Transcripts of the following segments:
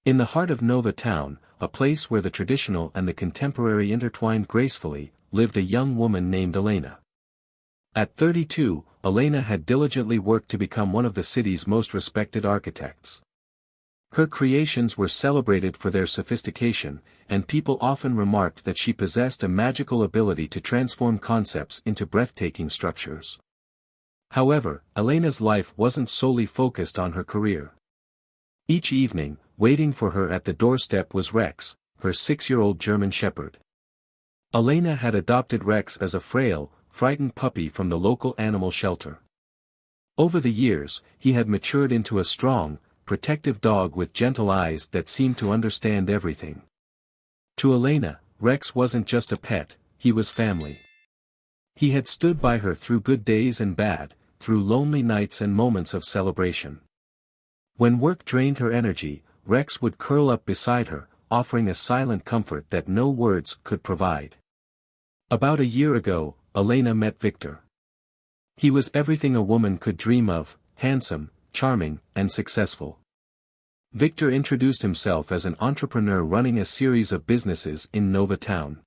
In the heart of Nova Town, a place where the traditional and the contemporary intertwined gracefully, lived a young woman named Elena. At 32, Elena had diligently worked to become one of the city's most respected architects. Her creations were celebrated for their sophistication, and people often remarked that she possessed a magical ability to transform concepts into breathtaking structures. However, Elena's life wasn't solely focused on her career. Each evening, waiting for her at the doorstep was Rex, her 6-year-old German shepherd. Elena had adopted Rex as a frail, frightened puppy from the local animal shelter. Over the years, he had matured into a strong, protective dog with gentle eyes that seemed to understand everything. To Elena, Rex wasn't just a pet, he was family. He had stood by her through good days and bad, through lonely nights and moments of celebration. When work drained her energy, Rex would curl up beside her, offering a silent comfort that no words could provide. About a year ago, Elena met Victor. He was everything a woman could dream of, handsome, charming, and successful. Victor introduced himself as an entrepreneur running a series of businesses in Nova Town.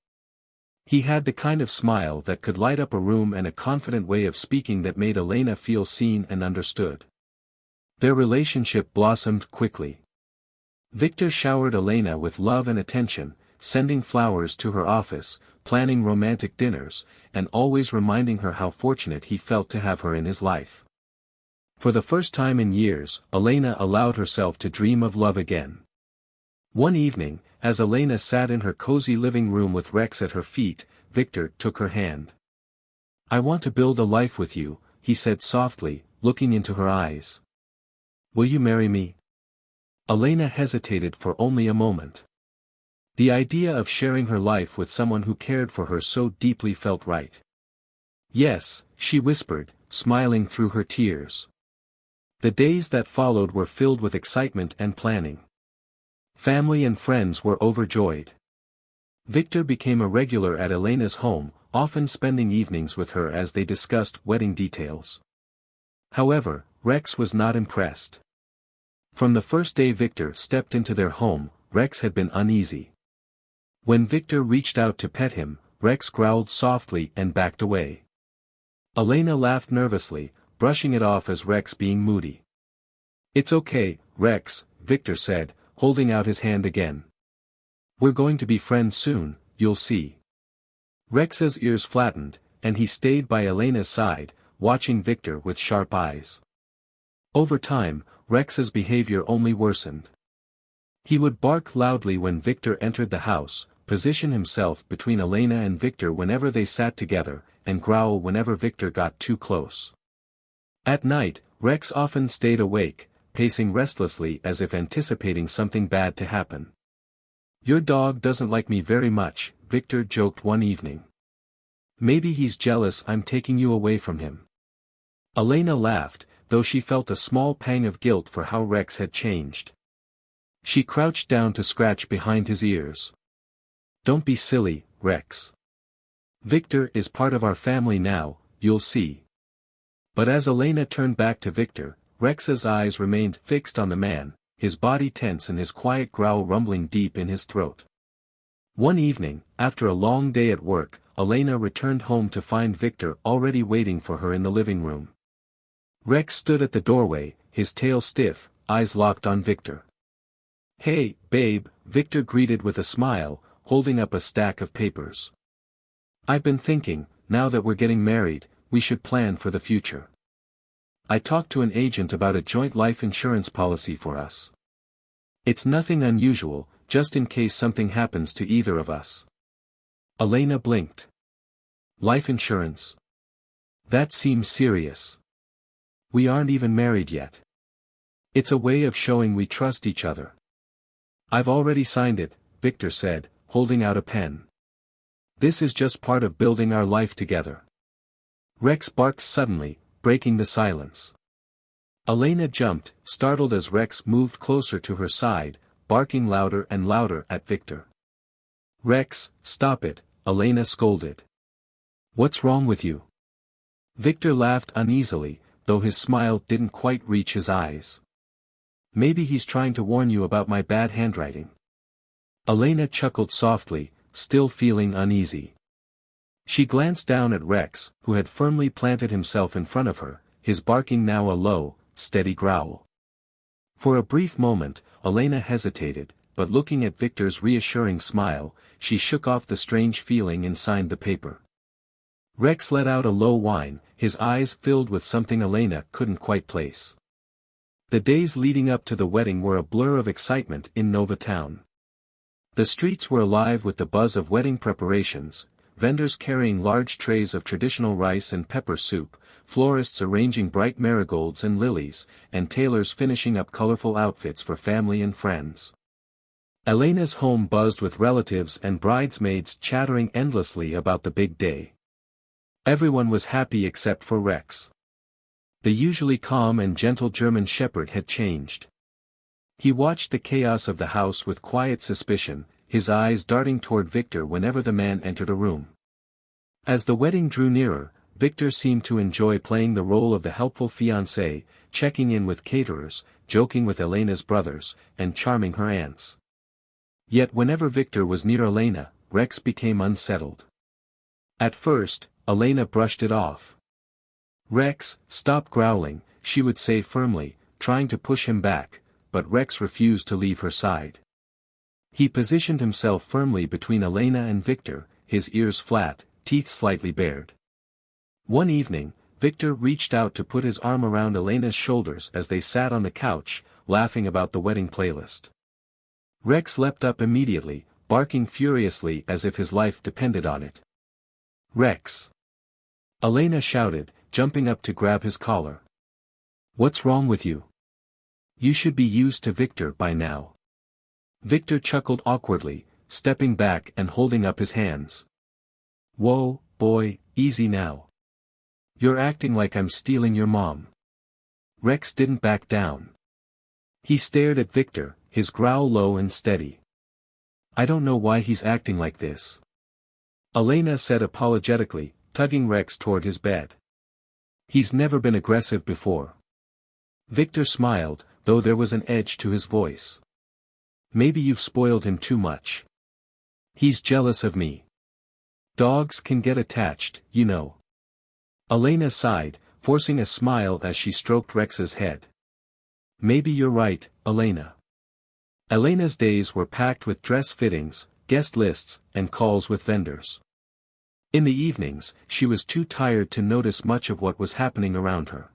He had the kind of smile that could light up a room and a confident way of speaking that made Elena feel seen and understood. Their relationship blossomed quickly. Victor showered Elena with love and attention, sending flowers to her office, planning romantic dinners, and always reminding her how fortunate he felt to have her in his life. For the first time in years, Elena allowed herself to dream of love again. One evening, as Elena sat in her cozy living room with Rex at her feet, Victor took her hand. "I want to build a life with you," he said softly, looking into her eyes. "Will you marry me?" Elena hesitated for only a moment. The idea of sharing her life with someone who cared for her so deeply felt right. "Yes," she whispered, smiling through her tears. The days that followed were filled with excitement and planning. Family and friends were overjoyed. Victor became a regular at Elena's home, often spending evenings with her as they discussed wedding details. However, Rex was not impressed. From the first day Victor stepped into their home, Rex had been uneasy. When Victor reached out to pet him, Rex growled softly and backed away. Elena laughed nervously, brushing it off as Rex being moody. "It's okay, Rex," Victor said, holding out his hand again. "We're going to be friends soon, you'll see." Rex's ears flattened, and he stayed by Elena's side, watching Victor with sharp eyes. Over time, Rex's behavior only worsened. He would bark loudly when Victor entered the house, position himself between Elena and Victor whenever they sat together, and growl whenever Victor got too close. At night, Rex often stayed awake, pacing restlessly as if anticipating something bad to happen. "Your dog doesn't like me very much," Victor joked one evening. "Maybe he's jealous I'm taking you away from him." Elena laughed, though she felt a small pang of guilt for how Rex had changed. She crouched down to scratch behind his ears. "Don't be silly, Rex. Victor is part of our family now, you'll see." But as Elena turned back to Victor, Rex's eyes remained fixed on the man, his body tense and his quiet growl rumbling deep in his throat. One evening, after a long day at work, Elena returned home to find Victor already waiting for her in the living room. Rex stood at the doorway, his tail stiff, eyes locked on Victor. "Hey, babe," Victor greeted with a smile, holding up a stack of papers. "I've been thinking, now that we're getting married, we should plan for the future. I talked to an agent about a joint life insurance policy for us. It's nothing unusual, just in case something happens to either of us." Elena blinked. "Life insurance? That seems serious. We aren't even married yet. It's a way of showing we trust each other." "I've already signed it," Victor said, holding out a pen. "This is just part of building our life together." Rex barked suddenly, breaking the silence. Elena jumped, startled as Rex moved closer to her side, barking louder and louder at Victor. "Rex, stop it," Elena scolded. "What's wrong with you?" Victor laughed uneasily, though his smile didn't quite reach his eyes. Maybe he's trying to warn you about my bad handwriting. Elena chuckled softly, still feeling uneasy. She glanced down at Rex, who had firmly planted himself in front of her, his barking now a low, steady growl. For a brief moment, Elena hesitated, but looking at Victor's reassuring smile, she shook off the strange feeling and signed the paper. Rex let out a low whine, his eyes filled with something Elena couldn't quite place. The days leading up to the wedding were a blur of excitement in Nova Town. The streets were alive with the buzz of wedding preparations, vendors carrying large trays of traditional rice and pepper soup, florists arranging bright marigolds and lilies, and tailors finishing up colorful outfits for family and friends. Elena's home buzzed with relatives and bridesmaids chattering endlessly about the big day. Everyone was happy except for Rex. The usually calm and gentle German shepherd had changed. He watched the chaos of the house with quiet suspicion, his eyes darting toward Victor whenever the man entered a room. As the wedding drew nearer, Victor seemed to enjoy playing the role of the helpful fiancé, checking in with caterers, joking with Elena's brothers, and charming her aunts. Yet whenever Victor was near Elena, Rex became unsettled. At first, Elena brushed it off. "Rex, stop growling," she would say firmly, trying to push him back, but Rex refused to leave her side. He positioned himself firmly between Elena and Victor, his ears flat, teeth slightly bared. One evening, Victor reached out to put his arm around Elena's shoulders as they sat on the couch, laughing about the wedding playlist. Rex leapt up immediately, barking furiously as if his life depended on it. "Rex!" Elena shouted, jumping up to grab his collar. "What's wrong with you? You should be used to Victor by now." Victor chuckled awkwardly, stepping back and holding up his hands. "Whoa, boy, easy now. You're acting like I'm stealing your mom." Rex didn't back down. He stared at Victor, his growl low and steady. "I don't know why he's acting like this," Elena said apologetically, tugging Rex toward his bed. "He's never been aggressive before." Victor smiled, though there was an edge to his voice. "Maybe you've spoiled him too much. He's jealous of me. Dogs can get attached, you know." Elena sighed, forcing a smile as she stroked Rex's head. "Maybe you're right, Elena." Elena's days were packed with dress fittings, guest lists, and calls with vendors. In the evenings, she was too tired to notice much of what was happening around her.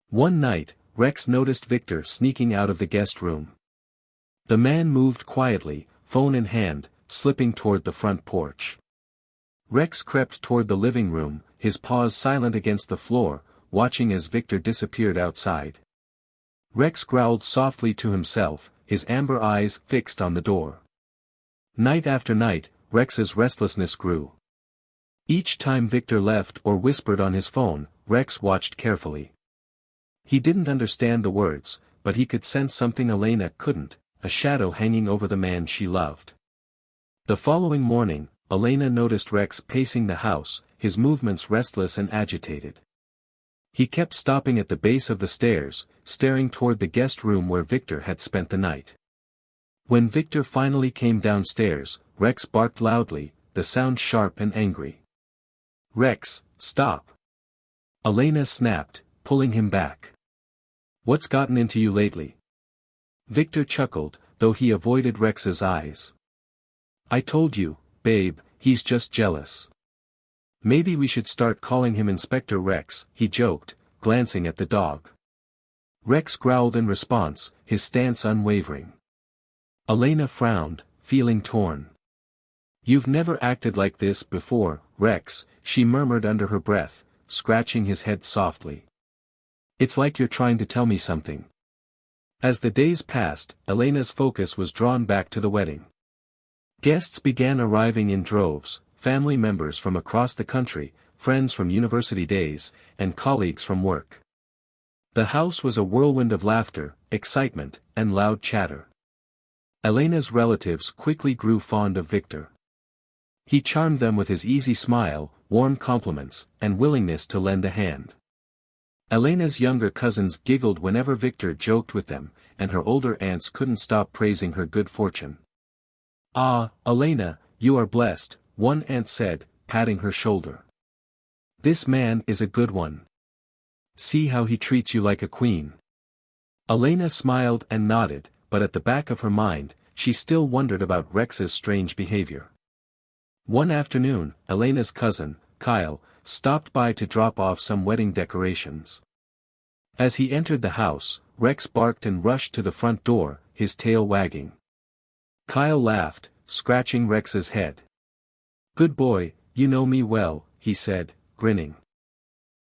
One night, Rex noticed Victor sneaking out of the guest room. The man moved quietly, phone in hand, slipping toward the front porch. Rex crept toward the living room, his paws silent against the floor, watching as Victor disappeared outside. Rex growled softly to himself, his amber eyes fixed on the door. Night after night, Rex's restlessness grew. Each time Victor left or whispered on his phone, Rex watched carefully. He didn't understand the words, but he could sense something Elena couldn't, a shadow hanging over the man she loved. The following morning, Elena noticed Rex pacing the house, his movements restless and agitated. He kept stopping at the base of the stairs, staring toward the guest room where Victor had spent the night. When Victor finally came downstairs, Rex barked loudly, the sound sharp and angry. "Rex, stop!" Elena snapped, pulling him back. "What's gotten into you lately?" Victor chuckled, though he avoided Rex's eyes. "I told you, babe, he's just jealous. Maybe we should start calling him Inspector Rex," he joked, glancing at the dog. Rex growled in response, his stance unwavering. Elena frowned, feeling torn. "You've never acted like this before, Rex," she murmured under her breath, scratching his head softly. "It's like you're trying to tell me something." As the days passed, Elena's focus was drawn back to the wedding. Guests began arriving in droves, family members from across the country, friends from university days, and colleagues from work. The house was a whirlwind of laughter, excitement, and loud chatter. Elena's relatives quickly grew fond of Victor. He charmed them with his easy smile, warm compliments, and willingness to lend a hand. Elena's younger cousins giggled whenever Victor joked with them, and her older aunts couldn't stop praising her good fortune. "Ah, Elena, you are blessed," one aunt said, patting her shoulder. "This man is a good one. See how he treats you like a queen." Elena smiled and nodded, but at the back of her mind, she still wondered about Rex's strange behavior. One afternoon, Elena's cousin, Kyle, stopped by to drop off some wedding decorations. As he entered the house, Rex barked and rushed to the front door, his tail wagging. Kyle laughed, scratching Rex's head. "Good boy, you know me well," he said, grinning.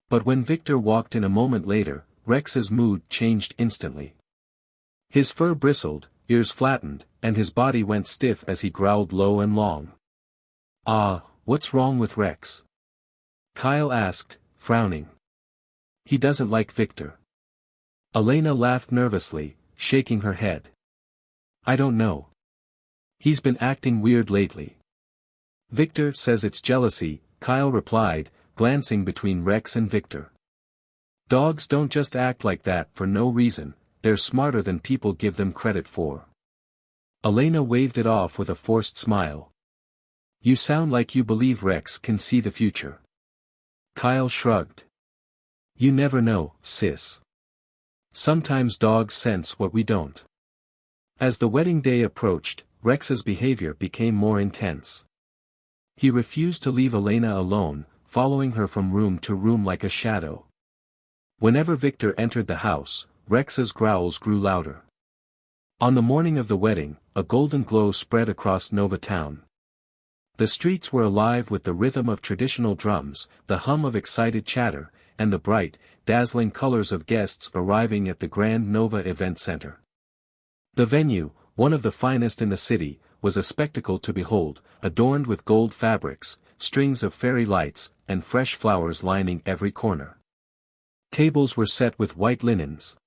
But when Victor walked in a moment later, Rex's mood changed instantly. His fur bristled, ears flattened, and his body went stiff as he growled low and long. "Ah, what's wrong with Rex?" Kyle asked, frowning. "He doesn't like Victor." Elena laughed nervously, shaking her head. "I don't know. He's been acting weird lately." "Victor says it's jealousy," Kyle replied, glancing between Rex and Victor. "Dogs don't just act like that for no reason, they're smarter than people give them credit for." Elena waved it off with a forced smile. "You sound like you believe Rex can see the future." Kyle shrugged. "You never know, sis. Sometimes dogs sense what we don't." As the wedding day approached, Rex's behavior became more intense. He refused to leave Elena alone, following her from room to room like a shadow. Whenever Victor entered the house, Rex's growls grew louder. On the morning of the wedding, a golden glow spread across Nova Town. The streets were alive with the rhythm of traditional drums, the hum of excited chatter, and the bright, dazzling colors of guests arriving at the Grand Nova Event Center. The venue, one of the finest in the city, was a spectacle to behold, adorned with gold fabrics, strings of fairy lights, and fresh flowers lining every corner. Tables were set with white linens.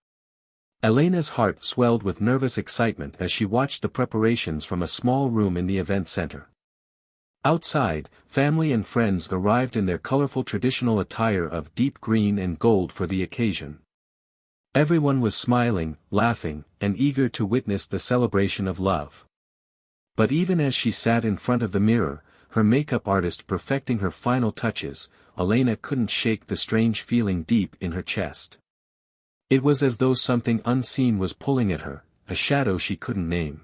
Elena's heart swelled with nervous excitement as she watched the preparations from a small room in the event center. Outside, family and friends arrived in their colorful traditional attire of deep green and gold for the occasion. Everyone was smiling, laughing, and eager to witness the celebration of love. But even as she sat in front of the mirror, her makeup artist perfecting her final touches, Elena couldn't shake the strange feeling deep in her chest. It was as though something unseen was pulling at her, a shadow she couldn't name.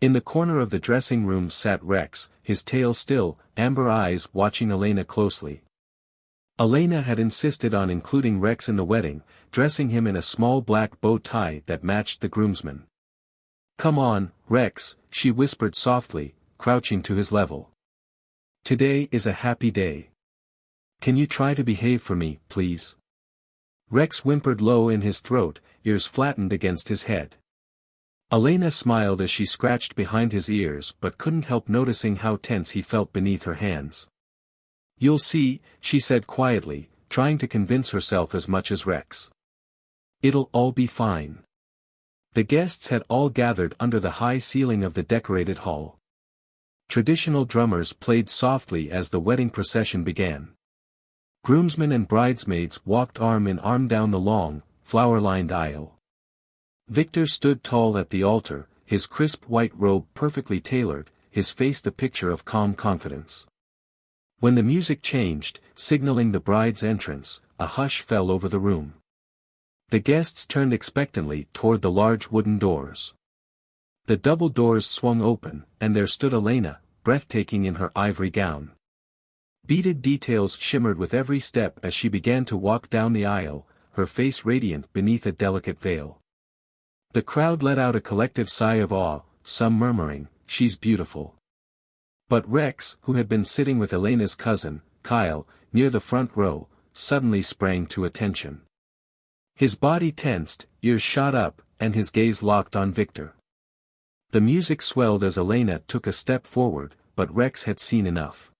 In the corner of the dressing room sat Rex, his tail still, amber eyes watching Elena closely. Elena had insisted on including Rex in the wedding, dressing him in a small black bow tie that matched the groomsmen. "Come on, Rex," she whispered softly, crouching to his level. "Today is a happy day. Can you try to behave for me, please?" Rex whimpered low in his throat, ears flattened against his head. Elena smiled as she scratched behind his ears but couldn't help noticing how tense he felt beneath her hands. "You'll see," she said quietly, trying to convince herself as much as Rex. "It'll all be fine." The guests had all gathered under the high ceiling of the decorated hall. Traditional drummers played softly as the wedding procession began. Groomsmen and bridesmaids walked arm in arm down the long, flower-lined aisle. Victor stood tall at the altar, his crisp white robe perfectly tailored, his face the picture of calm confidence. When the music changed, signaling the bride's entrance, a hush fell over the room. The guests turned expectantly toward the large wooden doors. The double doors swung open, and there stood Elena, breathtaking in her ivory gown. Beaded details shimmered with every step as she began to walk down the aisle, her face radiant beneath a delicate veil. The crowd let out a collective sigh of awe, some murmuring, "She's beautiful." But Rex, who had been sitting with Elena's cousin, Kyle, near the front row, suddenly sprang to attention. His body tensed, ears shot up, and his gaze locked on Victor. The music swelled as Elena took a step forward, but Rex had seen enough.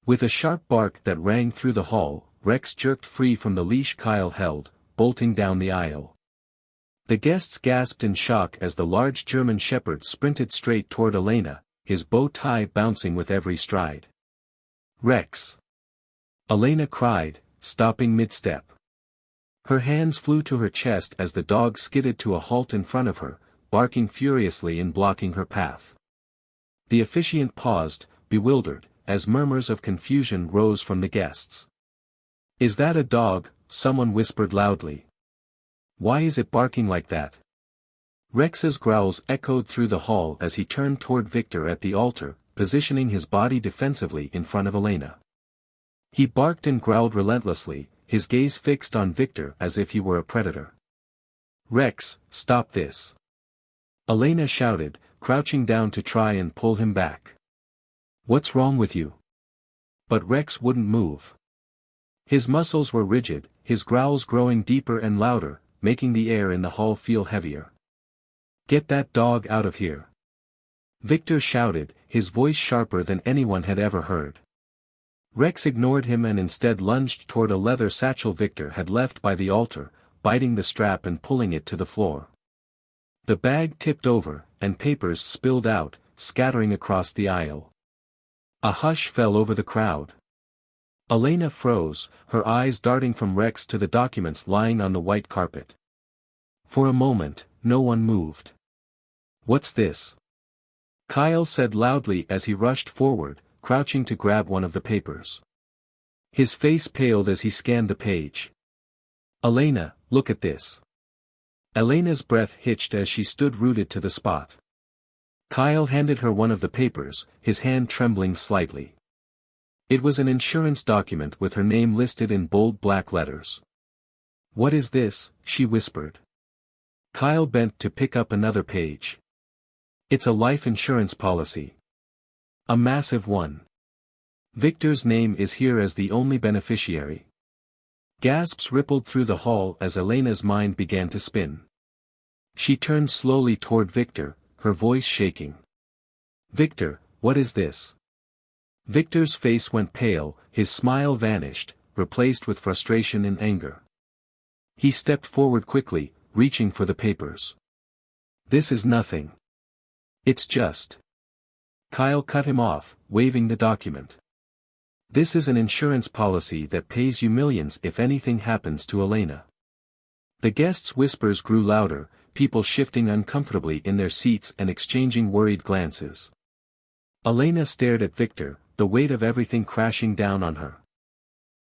With a sharp bark that rang through the hall, Rex jerked free from the leash Kyle held, bolting down the aisle. The guests gasped in shock as the large German shepherd sprinted straight toward Elena, his bow tie bouncing with every stride. "Rex!" Elena cried, stopping mid-step. Her hands flew to her chest as the dog skidded to a halt in front of her, barking furiously and blocking her path. The officiant paused, bewildered, as murmurs of confusion rose from the guests. "Is that a dog?" someone whispered loudly. "Why is it barking like that?" Rex's growls echoed through the hall as he turned toward Victor at the altar, positioning his body defensively in front of Elena. He barked and growled relentlessly, his gaze fixed on Victor as if he were a predator. "Rex, stop this!" Elena shouted, crouching down to try and pull him back. "What's wrong with you?" But Rex wouldn't move. His muscles were rigid, his growls growing deeper and louder, making the air in the hall feel heavier. "Get that dog out of here!" Victor shouted, his voice sharper than anyone had ever heard. Rex ignored him and instead lunged toward a leather satchel Victor had left by the altar, biting the strap and pulling it to the floor. The bag tipped over, and papers spilled out, scattering across the aisle. A hush fell over the crowd. Elena froze, her eyes darting from Rex to the documents lying on the white carpet. For a moment, no one moved. "What's this?" Kyle said loudly as he rushed forward, crouching to grab one of the papers. His face paled as he scanned the page. "Elena, look at this." Elena's breath hitched as she stood rooted to the spot. Kyle handed her one of the papers, his hand trembling slightly. It was an insurance document with her name listed in bold black letters. "What is this?" she whispered. Kyle bent to pick up another page. "It's a life insurance policy. A massive one. Victor's name is here as the only beneficiary." Gasps rippled through the hall as Elena's mind began to spin. She turned slowly toward Victor, her voice shaking. "Victor, what is this?" Victor's face went pale, his smile vanished, replaced with frustration and anger. He stepped forward quickly, reaching for the papers. "This is nothing. It's just..." Kyle cut him off, waving the document. "This is an insurance policy that pays you millions if anything happens to Elena." The guests' whispers grew louder, people shifting uncomfortably in their seats and exchanging worried glances. Elena stared at Victor, the weight of everything crashing down on her.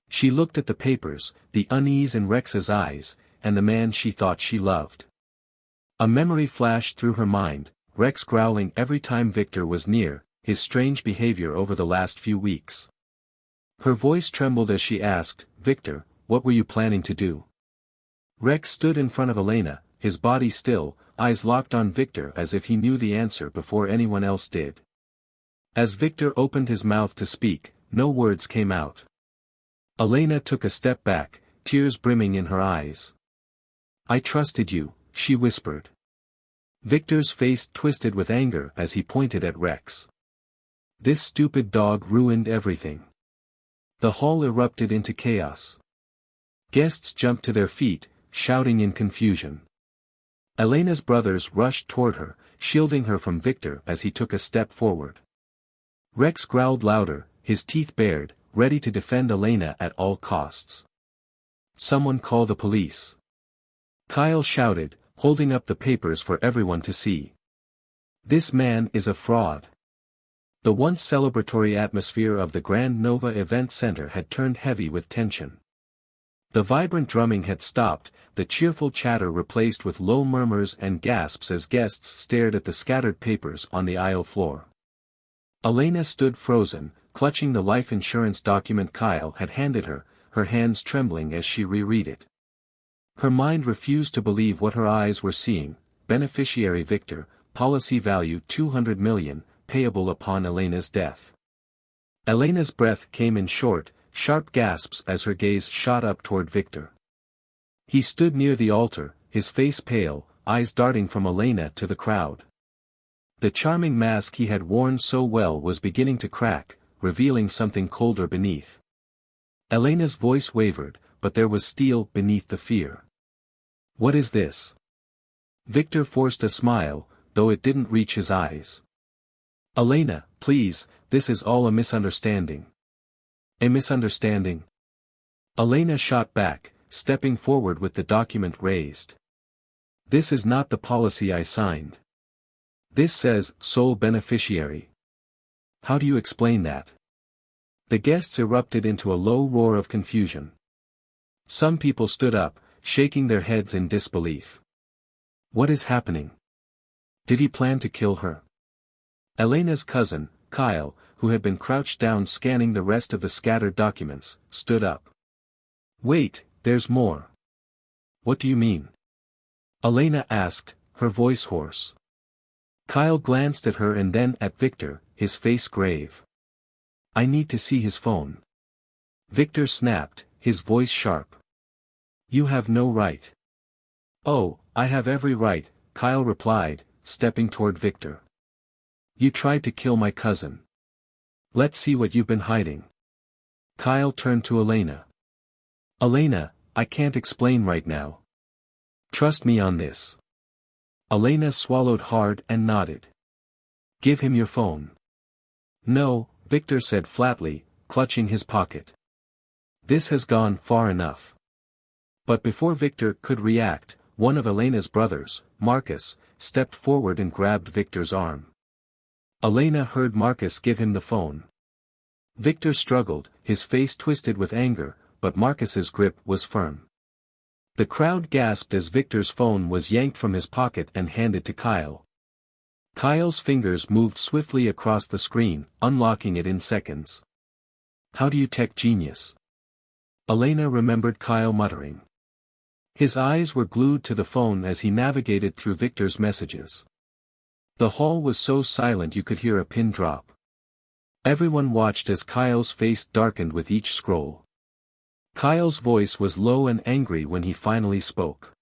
She looked at the papers, the unease in Rex's eyes, and the man she thought she loved. A memory flashed through her mind, Rex growling every time Victor was near, his strange behavior over the last few weeks. Her voice trembled as she asked, "Victor, what were you planning to do?" Rex stood in front of Elena, his body still, eyes locked on Victor as if he knew the answer before anyone else did. As Victor opened his mouth to speak, no words came out. Elena took a step back, tears brimming in her eyes. "I trusted you," she whispered. Victor's face twisted with anger as he pointed at Rex. "This stupid dog ruined everything." The hall erupted into chaos. Guests jumped to their feet, shouting in confusion. Elena's brothers rushed toward her, shielding her from Victor as he took a step forward. Rex growled louder, his teeth bared, ready to defend Elena at all costs. "Someone call the police." Kyle shouted, holding up the papers for everyone to see. "This man is a fraud." The once celebratory atmosphere of the Grand Nova Event Center had turned heavy with tension. The vibrant drumming had stopped, the cheerful chatter replaced with low murmurs and gasps as guests stared at the scattered papers on the aisle floor. Elena stood frozen, clutching the life insurance document Kyle had handed her, her hands trembling as she reread it. Her mind refused to believe what her eyes were seeing: beneficiary Victor, policy value 200 million, payable upon Elena's death. Elena's breath came in short, sharp gasps as her gaze shot up toward Victor. He stood near the altar, his face pale, eyes darting from Elena to the crowd. The charming mask he had worn so well was beginning to crack, revealing something colder beneath. Elena's voice wavered, but there was steel beneath the fear. "What is this?" Victor forced a smile, though it didn't reach his eyes. "Elena, please, this is all a misunderstanding." "A misunderstanding?" Elena shot back, stepping forward with the document raised. "This is not the policy I signed. This says, sole beneficiary." "How do you explain that?" The guests erupted into a low roar of confusion. Some people stood up, shaking their heads in disbelief. "What is happening? Did he plan to kill her?" Elena's cousin, Kyle, who had been crouched down scanning the rest of the scattered documents, stood up. "Wait, there's more." "What do you mean?" Elena asked, her voice hoarse. Kyle glanced at her and then at Victor, his face grave. "I need to see his phone." Victor snapped, his voice sharp. "You have no right." "Oh, I have every right," Kyle replied, stepping toward Victor. "You tried to kill my cousin. Let's see what you've been hiding." Kyle turned to Elena. "Elena, I can't explain right now. Trust me on this." Elena swallowed hard and nodded. "Give him your phone." "No," Victor said flatly, clutching his pocket. "This has gone far enough." But before Victor could react, one of Elena's brothers, Marcus, stepped forward and grabbed Victor's arm. Elena heard Marcus give him the phone. Victor struggled, his face twisted with anger, but Marcus's grip was firm. The crowd gasped as Victor's phone was yanked from his pocket and handed to Kyle. Kyle's fingers moved swiftly across the screen, unlocking it in seconds. "How do you tech genius?" Elena remembered Kyle muttering. His eyes were glued to the phone as he navigated through Victor's messages. The hall was so silent you could hear a pin drop. Everyone watched as Kyle's face darkened with each scroll. Kyle's voice was low and angry when he finally spoke.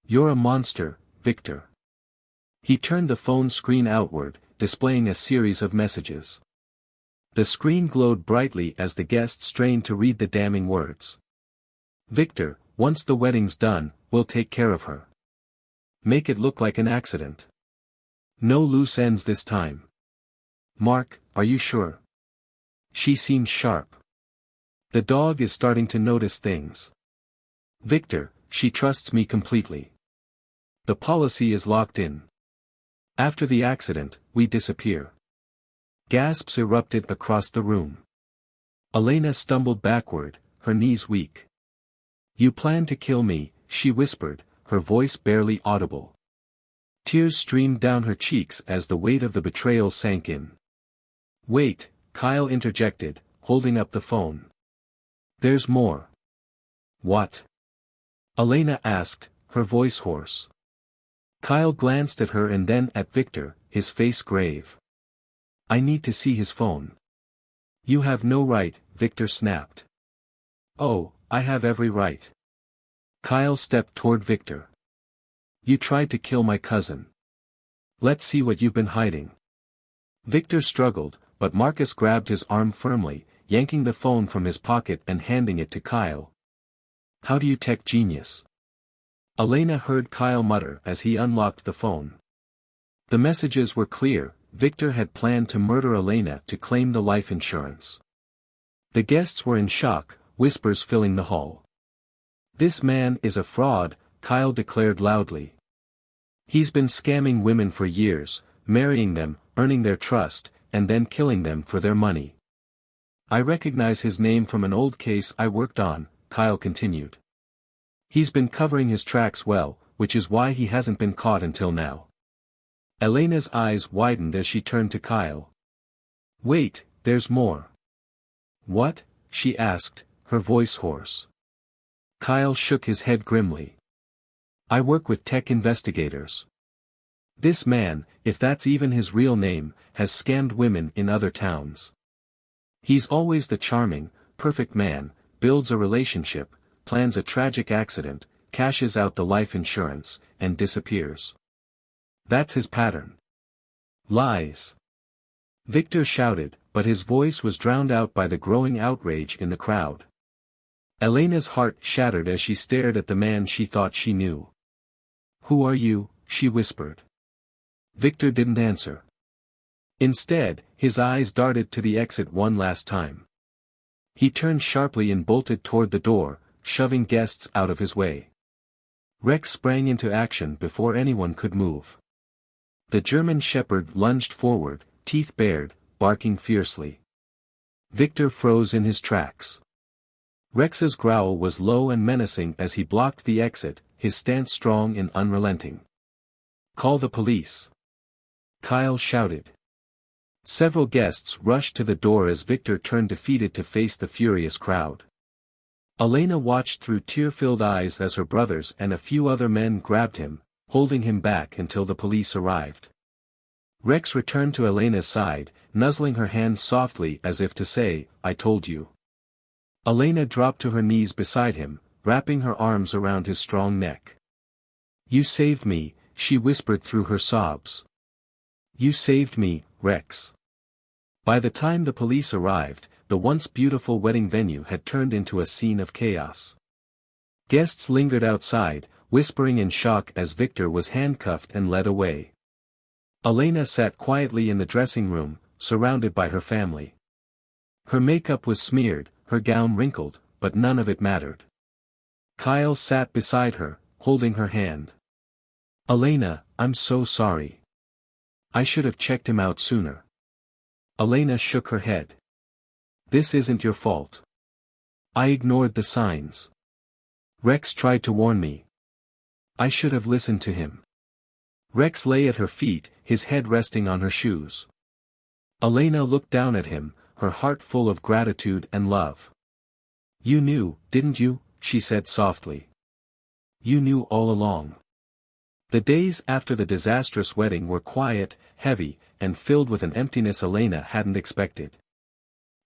"You're a monster, Victor." He turned the phone screen outward, displaying a series of messages. The screen glowed brightly as the guests strained to read the damning words. "Victor, once the wedding's done, we'll take care of her. Make it look like an accident. No loose ends this time. Mark, are you sure? She seems sharp. The dog is starting to notice things. Victor, she trusts me completely. The policy is locked in. After the accident, we disappear." Gasps erupted across the room. Elena stumbled backward, her knees weak. "You plan to kill me," she whispered, her voice barely audible. Tears streamed down her cheeks as the weight of the betrayal sank in. "Wait," Kyle interjected, holding up the phone. "There's more." "What?" Elena asked, her voice hoarse. Kyle glanced at her and then at Victor, his face grave. "I need to see his phone." "You have no right," Victor snapped. "Oh, I have every right." Kyle stepped toward Victor. "You tried to kill my cousin. Let's see what you've been hiding." Victor struggled, but Marcus grabbed his arm firmly, yanking the phone from his pocket and handing it to Kyle. "How do you tech genius?" Elena heard Kyle mutter as he unlocked the phone. The messages were clear. Victor had planned to murder Elena to claim the life insurance. The guests were in shock, whispers filling the hall. "This man is a fraud," Kyle declared loudly. "He's been scamming women for years, marrying them, earning their trust, and then killing them for their money. I recognize his name from an old case I worked on," Kyle continued. "He's been covering his tracks well, which is why he hasn't been caught until now." Elena's eyes widened as she turned to Kyle. "Wait, there's more." "What?" she asked, her voice hoarse. Kyle shook his head grimly. "I work with tech investigators. This man, if that's even his real name, has scammed women in other towns. He's always the charming, perfect man, builds a relationship, plans a tragic accident, cashes out the life insurance, and disappears. That's his pattern." "Lies!" Victor shouted, but his voice was drowned out by the growing outrage in the crowd. Elena's heart shattered as she stared at the man she thought she knew. "Who are you?" she whispered. Victor didn't answer. Instead, his eyes darted to the exit one last time. He turned sharply and bolted toward the door, shoving guests out of his way. Rex sprang into action before anyone could move. The German shepherd lunged forward, teeth bared, barking fiercely. Victor froze in his tracks. Rex's growl was low and menacing as he blocked the exit, his stance strong and unrelenting. "Call the police!" Kyle shouted. Several guests rushed to the door as Victor turned defeated to face the furious crowd. Elena watched through tear-filled eyes as her brothers and a few other men grabbed him, holding him back until the police arrived. Rex returned to Elena's side, nuzzling her hand softly as if to say, "I told you." Elena dropped to her knees beside him, wrapping her arms around his strong neck. "You saved me," she whispered through her sobs. "You saved me, Rex." By the time the police arrived, the once beautiful wedding venue had turned into a scene of chaos. Guests lingered outside, whispering in shock as Victor was handcuffed and led away. Elena sat quietly in the dressing room, surrounded by her family. Her makeup was smeared, her gown wrinkled, but none of it mattered. Kyle sat beside her, holding her hand. "Elena, I'm so sorry. I should have checked him out sooner." Elena shook her head. "This isn't your fault. I ignored the signs. Rex tried to warn me. I should have listened to him." Rex lay at her feet, his head resting on her shoes. Elena looked down at him, her heart full of gratitude and love. "You knew, didn't you?" she said softly. "You knew all along." The days after the disastrous wedding were quiet, heavy, and filled with an emptiness Elena hadn't expected.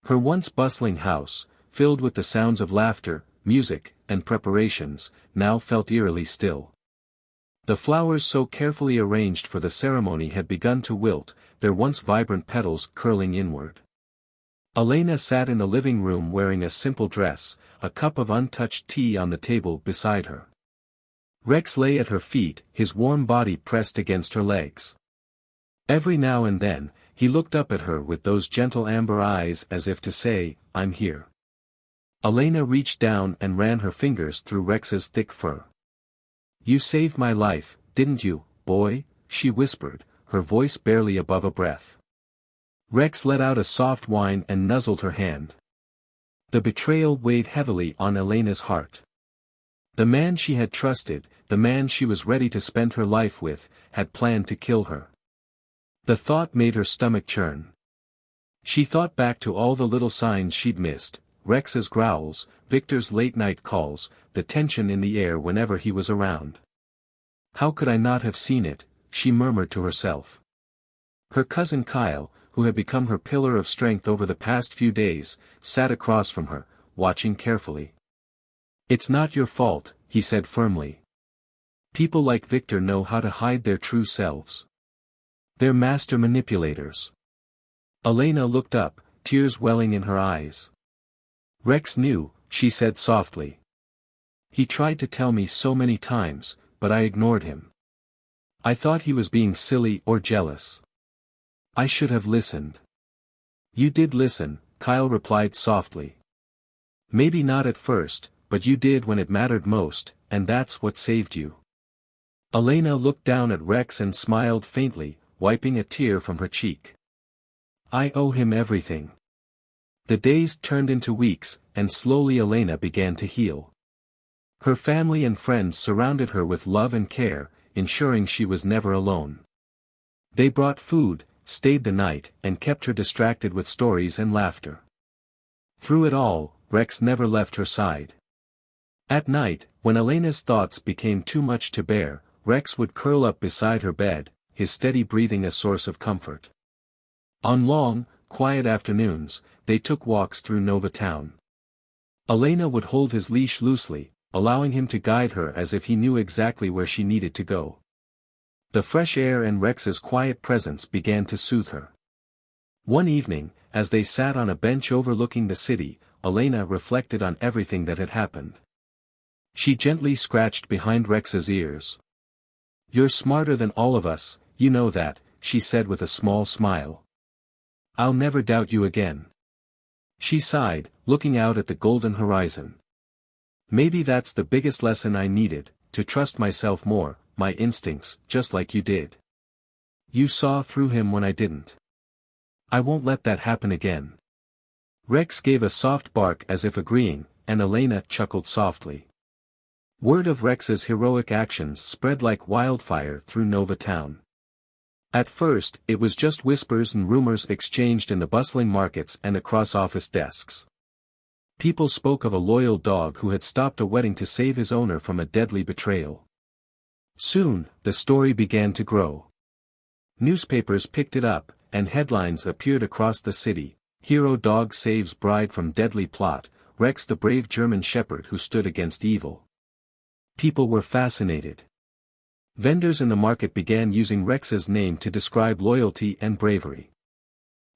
Her once bustling house, filled with the sounds of laughter, music, and preparations, now felt eerily still. The flowers so carefully arranged for the ceremony had begun to wilt, their once vibrant petals curling inward. Elena sat in the living room wearing a simple dress, a cup of untouched tea on the table beside her. Rex lay at her feet, his warm body pressed against her legs. Every now and then, he looked up at her with those gentle amber eyes as if to say, "I'm here." Elena reached down and ran her fingers through Rex's thick fur. "You saved my life, didn't you, boy?" she whispered, her voice barely above a breath. Rex let out a soft whine and nuzzled her hand. The betrayal weighed heavily on Elena's heart. The man she had trusted, the man she was ready to spend her life with, had planned to kill her. The thought made her stomach churn. She thought back to all the little signs she'd missed, Rex's growls, Victor's late-night calls, the tension in the air whenever he was around. "How could I not have seen it?" she murmured to herself. Her cousin Kyle, who had become her pillar of strength over the past few days, sat across from her, watching carefully. "It's not your fault," he said firmly. "People like Victor know how to hide their true selves. They're master manipulators." Elena looked up, tears welling in her eyes. "Rex knew," she said softly. "He tried to tell me so many times, but I ignored him. I thought he was being silly or jealous. I should have listened." "You did listen," Kyle replied softly. "Maybe not at first, but you did when it mattered most, and that's what saved you." Elena looked down at Rex and smiled faintly, wiping a tear from her cheek. "I owe him everything." The days turned into weeks, and slowly Elena began to heal. Her family and friends surrounded her with love and care, ensuring she was never alone. They brought food, stayed the night, and kept her distracted with stories and laughter. Through it all, Rex never left her side. At night, when Elena's thoughts became too much to bear, Rex would curl up beside her bed, his steady breathing a source of comfort. On long, quiet afternoons, they took walks through Nova Town. Elena would hold his leash loosely, allowing him to guide her as if he knew exactly where she needed to go. The fresh air and Rex's quiet presence began to soothe her. One evening, as they sat on a bench overlooking the city, Elena reflected on everything that had happened. She gently scratched behind Rex's ears. "You're smarter than all of us, you know that," she said with a small smile. "I'll never doubt you again." She sighed, looking out at the golden horizon. Maybe that's the biggest lesson I needed, to trust myself more, my instincts, just like you did. You saw through him when I didn't. I won't let that happen again. Rex gave a soft bark as if agreeing, and Elena chuckled softly. Word of Rex's heroic actions spread like wildfire through Nova Town. At first, it was just whispers and rumors exchanged in the bustling markets and across office desks. People spoke of a loyal dog who had stopped a wedding to save his owner from a deadly betrayal. Soon, the story began to grow. Newspapers picked it up, and headlines appeared across the city: "Hero dog saves bride from deadly plot, Rex the brave German shepherd who stood against evil." People were fascinated. Vendors in the market began using Rex's name to describe loyalty and bravery.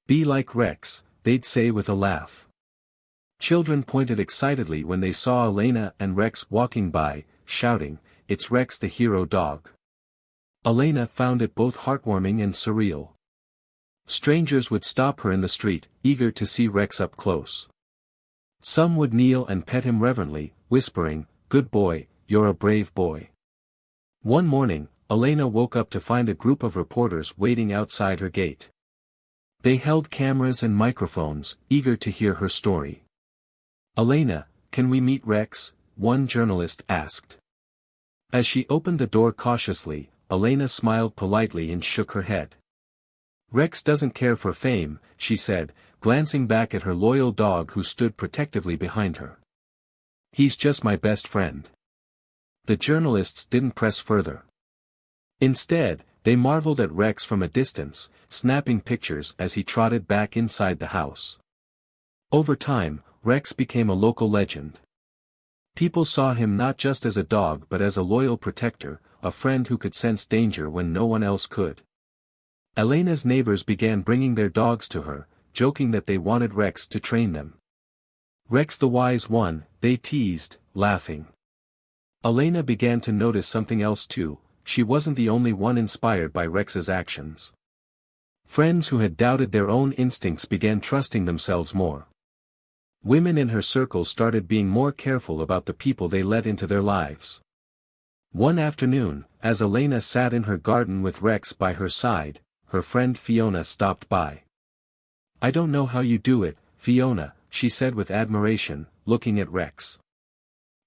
"Be like Rex," they'd say with a laugh. Children pointed excitedly when they saw Elena and Rex walking by, shouting, "It's Rex the hero dog." Elena found it both heartwarming and surreal. Strangers would stop her in the street, eager to see Rex up close. Some would kneel and pet him reverently, whispering, "Good boy, you're a brave boy." One morning, Elena woke up to find a group of reporters waiting outside her gate. They held cameras and microphones, eager to hear her story. "Elena, can we meet Rex?" one journalist asked. As she opened the door cautiously, Elena smiled politely and shook her head. "Rex doesn't care for fame," she said, glancing back at her loyal dog who stood protectively behind her. "He's just my best friend." The journalists didn't press further. Instead, they marveled at Rex from a distance, snapping pictures as he trotted back inside the house. Over time, Rex became a local legend. People saw him not just as a dog but as a loyal protector, a friend who could sense danger when no one else could. Elena's neighbors began bringing their dogs to her, joking that they wanted Rex to train them. "Rex the wise one," they teased, laughing. Elena began to notice something else too: she wasn't the only one inspired by Rex's actions. Friends who had doubted their own instincts began trusting themselves more. Women in her circle started being more careful about the people they let into their lives. One afternoon, as Elena sat in her garden with Rex by her side, her friend Fiona stopped by. "I don't know how you do it, Fiona," she said with admiration, looking at Rex.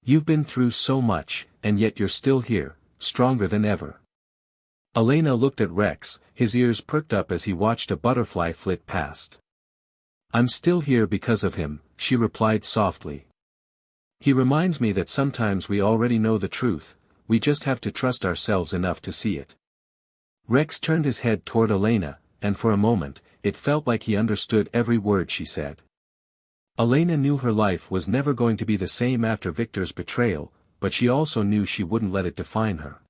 "You've been through so much, and yet you're still here, stronger than ever." Elena looked at Rex, his ears perked up as he watched a butterfly flit past. "I'm still here because of him," she replied softly. "He reminds me that sometimes we already know the truth, we just have to trust ourselves enough to see it." Rex turned his head toward Elena, and for a moment, it felt like he understood every word she said. Elena knew her life was never going to be the same after Victor's betrayal, but she also knew she wouldn't let it define her.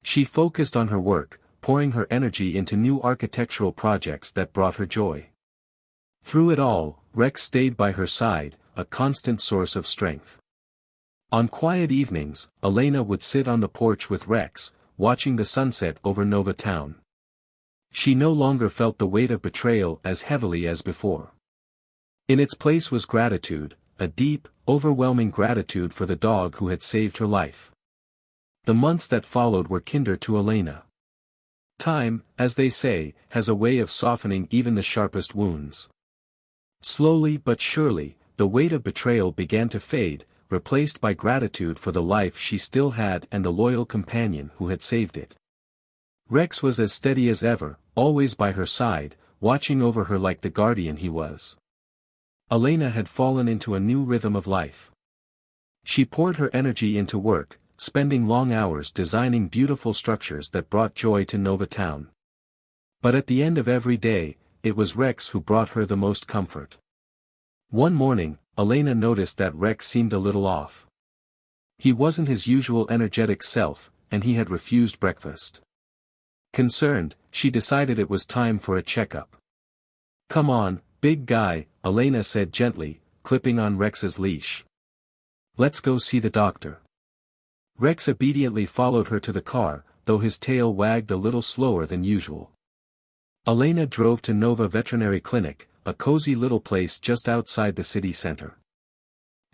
She focused on her work, pouring her energy into new architectural projects that brought her joy. Through it all, Rex stayed by her side, a constant source of strength. On quiet evenings, Elena would sit on the porch with Rex, watching the sunset over Nova Town. She no longer felt the weight of betrayal as heavily as before. In its place was gratitude, a deep, overwhelming gratitude for the dog who had saved her life. The months that followed were kinder to Elena. Time, as they say, has a way of softening even the sharpest wounds. Slowly but surely, the weight of betrayal began to fade, replaced by gratitude for the life she still had and the loyal companion who had saved it. Rex was as steady as ever, always by her side, watching over her like the guardian he was. Elena had fallen into a new rhythm of life. She poured her energy into work, spending long hours designing beautiful structures that brought joy to Nova Town. But at the end of every day, it was Rex who brought her the most comfort. One morning, Elena noticed that Rex seemed a little off. He wasn't his usual energetic self, and he had refused breakfast. Concerned, she decided it was time for a checkup. "Come on, big guy," Elena said gently, clipping on Rex's leash. "Let's go see the doctor." Rex obediently followed her to the car, though his tail wagged a little slower than usual. Elena drove to Nova Veterinary Clinic, a cozy little place just outside the city center.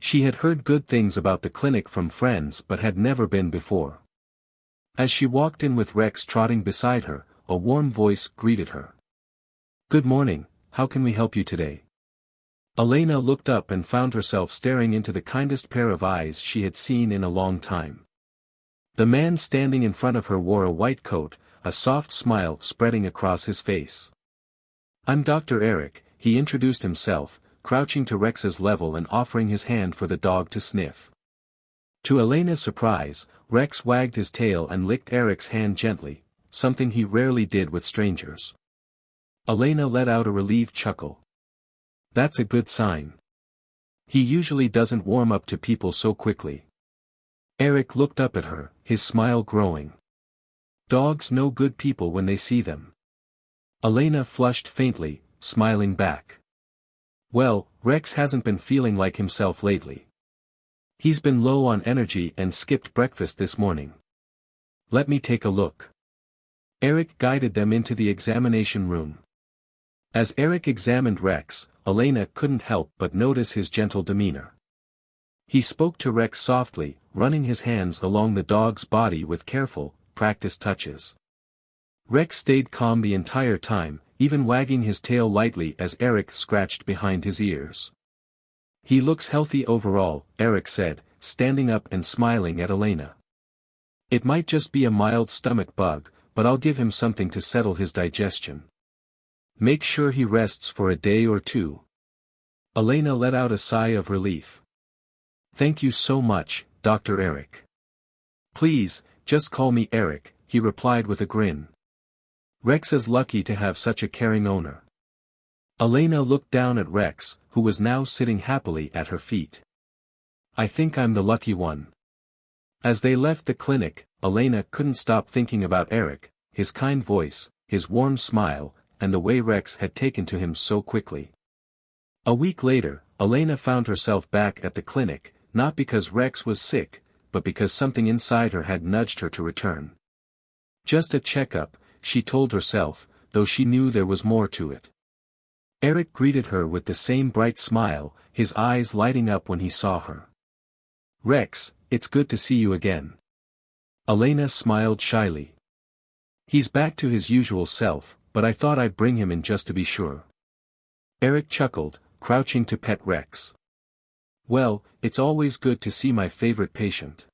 She had heard good things about the clinic from friends but had never been before. As she walked in with Rex trotting beside her, a warm voice greeted her. "Good morning, how can we help you today?" Elena looked up and found herself staring into the kindest pair of eyes she had seen in a long time. The man standing in front of her wore a white coat, a soft smile spreading across his face. "I'm Dr. Eric," he introduced himself, crouching to Rex's level and offering his hand for the dog to sniff. To Elena's surprise, Rex wagged his tail and licked Eric's hand gently, something he rarely did with strangers. Elena let out a relieved chuckle. That's a good sign. He usually doesn't warm up to people so quickly. Eric looked up at her, his smile growing. Dogs know good people when they see them. Elena flushed faintly, smiling back. Well, Rex hasn't been feeling like himself lately. He's been low on energy and skipped breakfast this morning. Let me take a look. Eric guided them into the examination room. As Eric examined Rex, Elena couldn't help but notice his gentle demeanor. He spoke to Rex softly, running his hands along the dog's body with careful, practiced touches. Rex stayed calm the entire time, even wagging his tail lightly as Eric scratched behind his ears. He looks healthy overall, Eric said, standing up and smiling at Elena. It might just be a mild stomach bug, but I'll give him something to settle his digestion. Make sure he rests for a day or two. Elena let out a sigh of relief. Thank you so much, Dr. Eric. Please, just call me Eric, he replied with a grin. Rex is lucky to have such a caring owner. Elena looked down at Rex, who was now sitting happily at her feet. I think I'm the lucky one. As they left the clinic, Elena couldn't stop thinking about Eric, his kind voice, his warm smile, and the way Rex had taken to him so quickly. A week later, Elena found herself back at the clinic, not because Rex was sick, but because something inside her had nudged her to return. Just a checkup, she told herself, though she knew there was more to it. Eric greeted her with the same bright smile, his eyes lighting up when he saw her. Rex, it's good to see you again. Elena smiled shyly. He's back to his usual self, but I thought I'd bring him in just to be sure. Eric chuckled, crouching to pet Rex. Well, it's always good to see my favorite patient.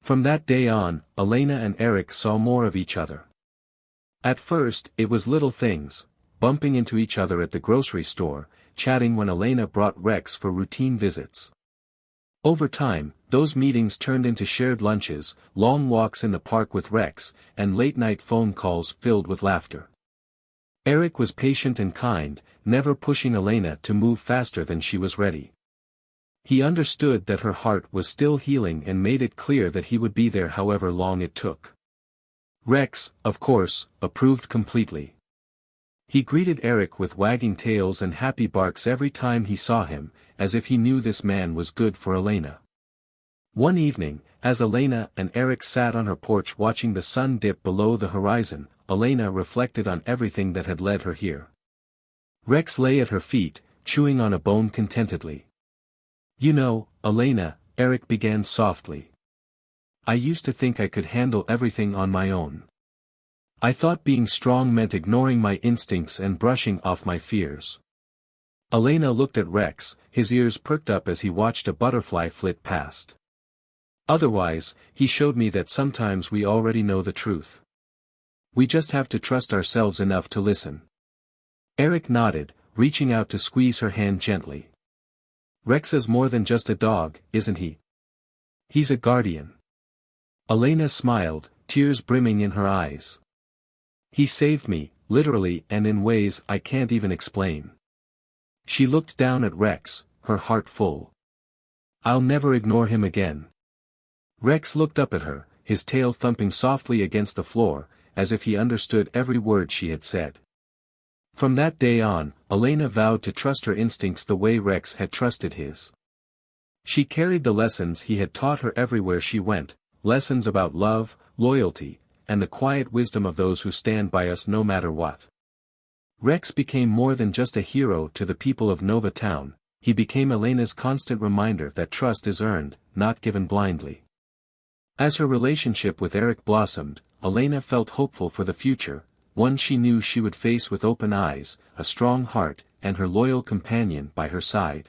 From that day on, Elena and Eric saw more of each other. At first, it was little things, bumping into each other at the grocery store, chatting when Elena brought Rex for routine visits. Over time, those meetings turned into shared lunches, long walks in the park with Rex, and late-night phone calls filled with laughter. Eric was patient and kind, never pushing Elena to move faster than she was ready. He understood that her heart was still healing and made it clear that he would be there however long it took. Rex, of course, approved completely. He greeted Eric with wagging tails and happy barks every time he saw him, as if he knew this man was good for Elena. One evening, as Elena and Eric sat on her porch watching the sun dip below the horizon, Elena reflected on everything that had led her here. Rex lay at her feet, chewing on a bone contentedly. You know, Elena, Eric began softly. I used to think I could handle everything on my own. I thought being strong meant ignoring my instincts and brushing off my fears. Elena looked at Rex, his ears perked up as he watched a butterfly flit past. Otherwise, he showed me that sometimes we already know the truth. We just have to trust ourselves enough to listen. Eric nodded, reaching out to squeeze her hand gently. Rex is more than just a dog, isn't he? He's a guardian. Elena smiled, tears brimming in her eyes. He saved me, literally and in ways I can't even explain. She looked down at Rex, her heart full. I'll never ignore him again. Rex looked up at her, his tail thumping softly against the floor, as if he understood every word she had said. From that day on, Elena vowed to trust her instincts the way Rex had trusted his. She carried the lessons he had taught her everywhere she went, lessons about love, loyalty, and the quiet wisdom of those who stand by us no matter what. Rex became more than just a hero to the people of Nova Town, he became Elena's constant reminder that trust is earned, not given blindly. As her relationship with Eric blossomed, Elena felt hopeful for the future, one she knew she would face with open eyes, a strong heart, and her loyal companion by her side.